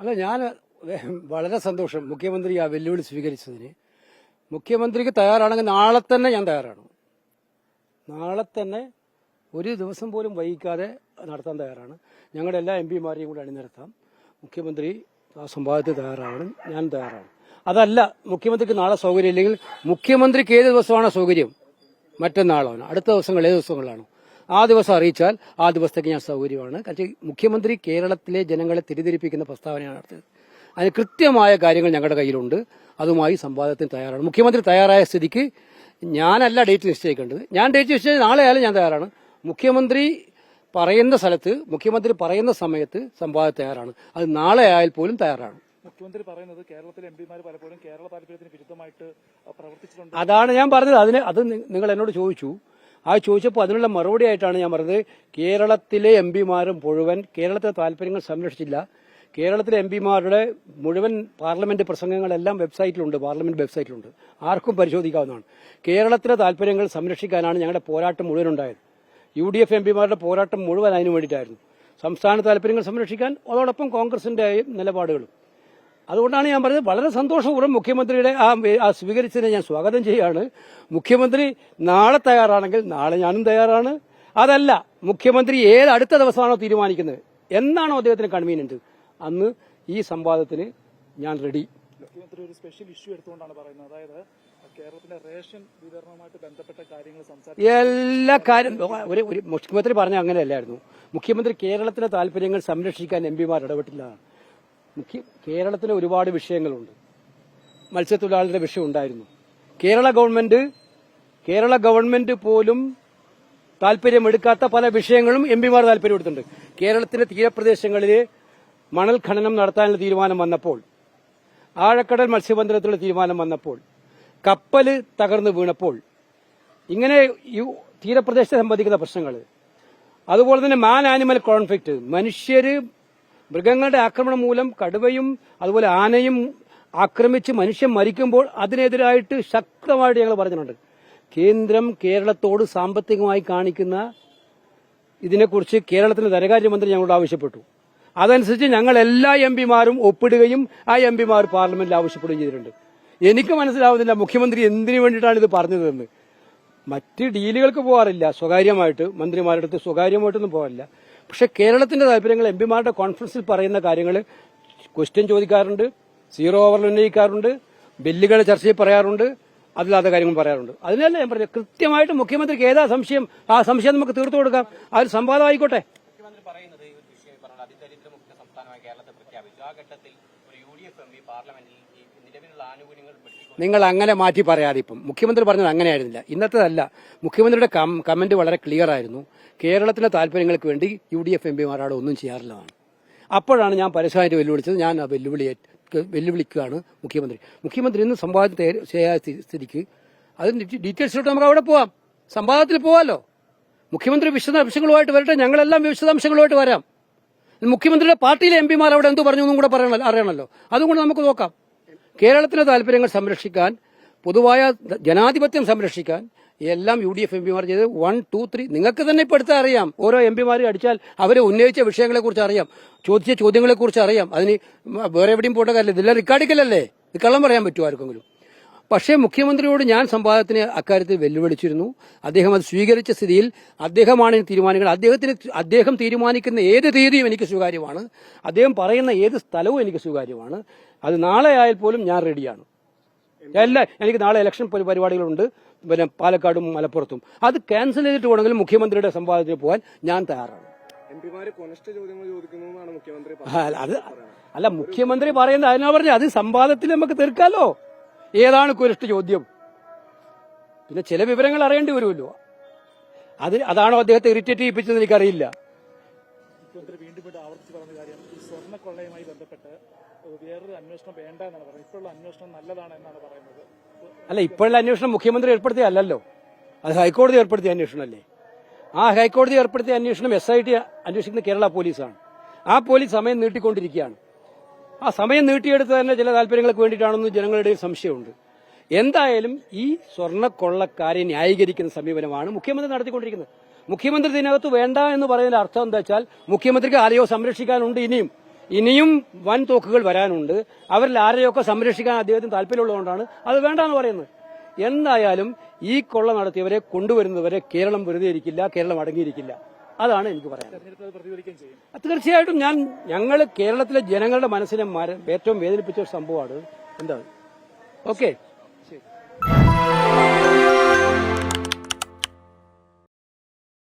അല്ല, ഞാൻ വളരെ സന്തോഷം മുഖ്യമന്ത്രി ആ വെല്ലുവിളി സ്വീകരിച്ചതിന്. മുഖ്യമന്ത്രിക്ക് തയ്യാറാണെങ്കിൽ നാളെ തന്നെ ഞാൻ തയ്യാറാണ്. നാളെ തന്നെ ഒരു ദിവസം പോലും വൈകിക്കാതെ നടത്താൻ തയ്യാറാണ്. ഞങ്ങളുടെ എല്ലാ എംപിമാരെയും കൂടി അണിനിരത്താം. മുഖ്യമന്ത്രി ആ സംവാദത്തിൽ തയ്യാറാവണം, ഞാൻ തയ്യാറാണ്. അതല്ല, മുഖ്യമന്ത്രിക്ക് നാളെ സൗകര്യം ഇല്ലെങ്കിൽ മുഖ്യമന്ത്രിക്ക് ഏത് ദിവസമാണോ സൗകര്യം, മറ്റന്നാളാണ്, അടുത്ത ദിവസങ്ങൾ ഏത് ദിവസങ്ങളാണോ ആ ദിവസം അറിയിച്ചാൽ ആ ദിവസത്തേക്ക് ഞാൻ സൗകര്യമാണ്. കാരണം മുഖ്യമന്ത്രി കേരളത്തിലെ ജനങ്ങളെ തിരിതിരിപ്പിക്കുന്ന പ്രസ്താവനയാണ് നടത്തിയത്. അതിന് കൃത്യമായ കാര്യങ്ങൾ ഞങ്ങളുടെ കയ്യിലുണ്ട്. അതുമായി സംവാദത്തിന് തയ്യാറാണ്. മുഖ്യമന്ത്രി തയ്യാറായ സ്ഥിതിക്ക് ഞാനല്ല ഡേറ്റ് നിശ്ചയിക്കേണ്ടത്. ഞാൻ ഡേറ്റ് നിശ്ചയിച്ചാൽ നാളെ ആയാലും ഞാൻ തയ്യാറാണ്. മുഖ്യമന്ത്രി പറയുന്ന സ്ഥലത്ത്, മുഖ്യമന്ത്രി പറയുന്ന സമയത്ത് സംവാദം തയ്യാറാണ്. അത് നാളെ ആയാൽ പോലും തയ്യാറാണ്. മുഖ്യമന്ത്രി പറയുന്നത് കേരളത്തിലെ എംപിമാർ പലപ്പോഴും കേരള താല്പര്യത്തിന് വിരുദ്ധമായിട്ട് പ്രവർത്തിച്ചിട്ടുണ്ട്. അതാണ് ഞാൻ പറഞ്ഞത്. അത് നിങ്ങൾ എന്നോട് ചോദിച്ചു. ആ ചോദിച്ചപ്പോൾ അതിനുള്ള മറുപടി ആയിട്ടാണ് ഞാൻ പറഞ്ഞത്. കേരളത്തിലെ എംപിമാരും മുഴുവൻ കേരളത്തിലെ താല്പര്യങ്ങൾ സംരക്ഷിച്ചില്ല. കേരളത്തിലെ എംപിമാരുടെ മുഴുവൻ പാർലമെന്റ് പ്രസംഗങ്ങളെല്ലാം വെബ്സൈറ്റിലുണ്ട്, പാർലമെന്റ് വെബ്സൈറ്റിലുണ്ട്. ആർക്കും പരിശോധിക്കാവുന്നതാണ്. കേരളത്തിലെ താല്പര്യങ്ങൾ സംരക്ഷിക്കാനാണ് ഞങ്ങളുടെ പോരാട്ടം മുഴുവൻ ഉണ്ടായത്. UDF എംപിമാരുടെ പോരാട്ടം മുഴുവൻ അതിനു വേണ്ടിയിട്ടായിരുന്നു. സംസ്ഥാന താല്പര്യങ്ങൾ സംരക്ഷിക്കാൻ, അതോടൊപ്പം കോൺഗ്രസിന്റെ നിലപാടുകളും. അതുകൊണ്ടാണ് ഞാൻ പറഞ്ഞത്, വളരെ സന്തോഷപൂർവ്വം മുഖ്യമന്ത്രിയുടെ ആ സ്വീകരിച്ചതിനെ ഞാൻ സ്വാഗതം ചെയ്യുകയാണ്. മുഖ്യമന്ത്രി നാളെ തയ്യാറാണെങ്കിൽ നാളെ ഞാനും തയ്യാറാണ്. അതല്ല, മുഖ്യമന്ത്രി ഏത് അടുത്ത ദിവസമാണോ തീരുമാനിക്കുന്നത്, എന്നാണോ അദ്ദേഹത്തിന് കൺവീനിയന്റ്, അന്ന് ഈ സംവാദത്തിന് ഞാൻ റെഡി. മുഖ്യമന്ത്രി ഒരു സ്പെഷ്യൽ ഇഷ്യൂ എടുത്തുകൊണ്ടാണ് പറയുന്നത്. അതായത് കേരളത്തിന്റെ റേഷൻ വിതരണവുമായിട്ട് ബന്ധപ്പെട്ട കാര്യങ്ങൾ എല്ലാ കാര്യം മുഖ്യമന്ത്രി പറഞ്ഞ അങ്ങനെയല്ലായിരുന്നു. മുഖ്യമന്ത്രി കേരളത്തിലെ താല്പര്യങ്ങൾ സംരക്ഷിക്കാൻ എംപിമാർ ഇടപെട്ടില്ല. കേരളത്തിലെ ഒരുപാട് വിഷയങ്ങളുണ്ട്. മത്സ്യത്തൊഴിലാളികളുടെ വിഷയം ഉണ്ടായിരുന്നു. കേരള ഗവൺമെന്റ് പോലും താല്പര്യമെടുക്കാത്ത പല വിഷയങ്ങളും എംപിമാർ താല്പര്യമെടുത്തിട്ടുണ്ട്. കേരളത്തിലെ തീരപ്രദേശങ്ങളിൽ മണൽ ഖനനം നടത്താനുള്ള തീരുമാനം വന്നപ്പോൾ, ആഴക്കടൽ മത്സ്യബന്ധനത്തിനുള്ള തീരുമാനം വന്നപ്പോൾ, കപ്പല് തകർന്നു വീണപ്പോൾ, ഇങ്ങനെ തീരപ്രദേശത്തെ സംബന്ധിക്കുന്ന പ്രശ്നങ്ങൾ, അതുപോലെ തന്നെ മാൻ ആനിമൽ കോൺഫ്ലിക്റ്റ്, മൃഗങ്ങളുടെ ആക്രമണം മൂലം കടുവയും അതുപോലെ ആനയും ആക്രമിച്ച് മനുഷ്യൻ മരിക്കുമ്പോൾ അതിനെതിരായിട്ട് ശക്തമായിട്ട് ഞങ്ങൾ പറഞ്ഞിട്ടുണ്ട്. കേന്ദ്രം കേരളത്തോട് സാമ്പത്തികമായി കാണിക്കുന്ന ഇതിനെക്കുറിച്ച് കേരളത്തിലെ ധനകാര്യമന്ത്രി ഞങ്ങളോട് ആവശ്യപ്പെട്ടു. അതനുസരിച്ച് ഞങ്ങൾ എല്ലാ എംപിമാരും ഒപ്പിടുകയും ആ എംപിമാർ പാർലമെന്റിൽ ആവശ്യപ്പെടുകയും ചെയ്തിട്ടുണ്ട്. എനിക്ക് മനസ്സിലാവുന്നില്ല മുഖ്യമന്ത്രി എന്തിനു വേണ്ടിയിട്ടാണ് ഇത് പറഞ്ഞതെന്ന്. മറ്റ് ഡീലുകൾക്ക് പോകാറില്ല സ്വകാര്യമായിട്ട്, മന്ത്രിമാരുടെ അടുത്ത് സ്വകാര്യമായിട്ടൊന്നും പോകാറില്ല. പക്ഷെ കേരളത്തിന്റെ താല്പര്യങ്ങൾ എംപിമാരുടെ കോൺഫറൻസിൽ പറയുന്ന കാര്യങ്ങൾ ക്വസ്റ്റ്യൻ ചോദിക്കാറുണ്ട്, സീറോ ഓവറിൽ ഉന്നയിക്കാറുണ്ട്, ബില്ലുകൾ ചർച്ചയിൽ പറയാറുണ്ട്, അതില്ലാത്ത കാര്യങ്ങൾ പറയാറുണ്ട്. അതിനല്ല ഞാൻ പറഞ്ഞത്, കൃത്യമായിട്ട് മുഖ്യമന്ത്രിക്ക് ഏതാ സംശയം, ആ സംശയം നമുക്ക് തീർത്തു കൊടുക്കാം. ആ ഒരു സംവാദം ആയിക്കോട്ടെ. നിങ്ങൾ അങ്ങനെ മാറ്റി പറയാതെ. ഇപ്പം മുഖ്യമന്ത്രി പറഞ്ഞത് അങ്ങനെയായിരുന്നില്ല, ഇന്നത്തേതല്ല. മുഖ്യമന്ത്രിയുടെ കമന്റ് വളരെ ക്ലിയർ ആയിരുന്നു. കേരളത്തിലെ താല്പര്യങ്ങൾക്ക് വേണ്ടി UDF എംപിമാരോട് ഒന്നും ചെയ്യാറില്ലതാണ്. അപ്പോഴാണ് ഞാൻ പരസ്യമായിട്ട് വെല്ലുവിളിച്ചത്. ഞാൻ ആ വെല്ലുവിളിക്കുകയാണ് മുഖ്യമന്ത്രി ഇന്ന് സംവാദം ചെയ്യാൻ സ്ഥിതിക്ക് അതിന് ഡീറ്റെയിൽസിലോട്ട് നമുക്ക് അവിടെ പോവാം, സംവാദത്തിൽ പോവാമല്ലോ. മുഖ്യമന്ത്രി വിശദാംശങ്ങളുമായിട്ട് വരട്ടെ, ഞങ്ങളെല്ലാം വിശദാംശങ്ങളുമായിട്ട് വരാം. മുഖ്യമന്ത്രിയുടെ പാർട്ടിയിലെ എംപിമാർ അവിടെ എന്ത് പറഞ്ഞു എന്നും കൂടെ അറിയണമല്ലോ. അതും കൂടെ നമുക്ക് നോക്കാം. കേരളത്തിലെ താല്പര്യങ്ങൾ സംരക്ഷിക്കാൻ, പൊതുവായ ജനാധിപത്യം സംരക്ഷിക്കാൻ എല്ലാം UDF എംപിമാർ ചെയ്ത് 1, 2, 3 നിങ്ങൾക്ക് തന്നെ ഇപ്പോൾ എടുത്താൽ അറിയാം. ഓരോ എംപിമാരെ അടിച്ചാൽ അവരെ ഉന്നയിച്ച വിഷയങ്ങളെക്കുറിച്ച് അറിയാം, ചോദിച്ച ചോദ്യങ്ങളെക്കുറിച്ച് അറിയാം. അതിന് വേറെ എവിടെയും പോട്ട കാര്യമില്ല. ഇതെല്ലാം റെക്കോർഡിക്കലല്ലേ, ഇത് കള്ളം പറയാൻ പറ്റുമോ ആർക്കെങ്കിലും? പക്ഷേ മുഖ്യമന്ത്രിയോട് ഞാൻ സംവാദത്തിന് അക്കാര്യത്തിൽ വെല്ലുവിളിച്ചിരുന്നു. അദ്ദേഹം അത് സ്വീകരിച്ച സ്ഥിതിയിൽ അദ്ദേഹമാണ് തീരുമാനങ്ങൾ. അദ്ദേഹം തീരുമാനിക്കുന്ന ഏത് തീയതിയും എനിക്ക് സ്വീകാര്യമാണ്. അദ്ദേഹം പറയുന്ന ഏത് സ്ഥലവും എനിക്ക് സ്വീകാര്യമാണ്. അത് നാളെ ആയാൽ പോലും ഞാൻ റെഡിയാണ്. എനിക്ക് നാളെ ഇലക്ഷൻ പരിപാടികളുണ്ട്, പിന്നെ പാലക്കാടും മലപ്പുറത്തും. അത് ക്യാൻസൽ ചെയ്തിട്ട് വേണമെങ്കിലും മുഖ്യമന്ത്രിയുടെ സംവാദത്തിന് പോകാൻ ഞാൻ തയ്യാറാണ്. അല്ല, മുഖ്യമന്ത്രി പറയുന്നത് അതിനാ പറഞ്ഞത്, അത് സംവാദത്തിൽ നമുക്ക് തീർക്കാലോ. ഏതാണ് കുരഷ്ട ചോദ്യം? പിന്നെ ചില വിവരങ്ങൾ അറിയേണ്ടി വരുമല്ലോ. അതാണോ അദ്ദേഹത്തെ ഇറിറ്റേറ്റ് ചെയ്യിപ്പിച്ചതെന്ന് എനിക്കറിയില്ല. മുഖ്യമന്ത്രി വീണ്ടും ആവർത്തിച്ച് പറഞ്ഞ കാര്യം, ഈ സ്വർണ്ണക്കൊള്ളയുമായി ബന്ധപ്പെട്ട് വേറൊരു അന്വേഷണം വേണ്ട എന്നാണ് പറയുന്നത്. ഇപ്പോഴുള്ള അന്വേഷണം നല്ലതാണ് എന്നാണ് പറയുന്നത്. അല്ല, ഇപ്പോഴുള്ള അന്വേഷണം മുഖ്യമന്ത്രി ഏർപ്പെടുത്തിയല്ലോ, അത് ഹൈക്കോടതി ഏർപ്പെടുത്തിയ അന്വേഷണമല്ലേ. ആ ഹൈക്കോടതി ഏർപ്പെടുത്തിയ അന്വേഷണം SIT അന്വേഷിക്കുന്ന കേരള പോലീസാണ്. ആ പോലീസ് സമയം നീട്ടിക്കൊണ്ടിരിക്കുകയാണ്. ആ സമയം നീട്ടിയെടുത്ത് തന്നെ ചില താല്പര്യങ്ങൾക്ക് വേണ്ടിയിട്ടാണെന്ന് ജനങ്ങളുടെ സംശയമുണ്ട്. എന്തായാലും ഈ സ്വർണ്ണക്കൊള്ളക്കാരെ ന്യായീകരിക്കുന്ന സമീപനമാണ് മുഖ്യമന്ത്രി നടത്തിക്കൊണ്ടിരിക്കുന്നത്. മുഖ്യമന്ത്രി ഇതിനകത്ത് വേണ്ട എന്ന് പറയുന്നതിന്റെ അർത്ഥം എന്താ വെച്ചാൽ, മുഖ്യമന്ത്രിക്ക് ആരെയോ സംരക്ഷിക്കാനുണ്ട് ഇനിയും. ഇനിയും വൻ തോക്കുകൾ വരാനുണ്ട്. അവരിൽ ആരെയൊക്കെ സംരക്ഷിക്കാൻ അദ്ദേഹത്തിന് താല്പര്യമുള്ളതുകൊണ്ടാണ് അത് വേണ്ടെന്ന് പറയുന്നത്. എന്തായാലും ഈ കൊള്ള നടത്തിയവരെ കൊണ്ടുവരുന്നവരെ കേരളം വെറുതെ ഇരിക്കില്ല, കേരളം അടങ്ങിയിരിക്കില്ല. അതാണ് എനിക്ക് പറയാനുള്ളത്. തീർച്ചയായിട്ടും ഞങ്ങൾ കേരളത്തിലെ ജനങ്ങളുടെ മനസ്സിനെ ഏറ്റവും വേദനിപ്പിച്ച ഒരു സംഭവമാണ്. എന്താണ് ഓക്കെ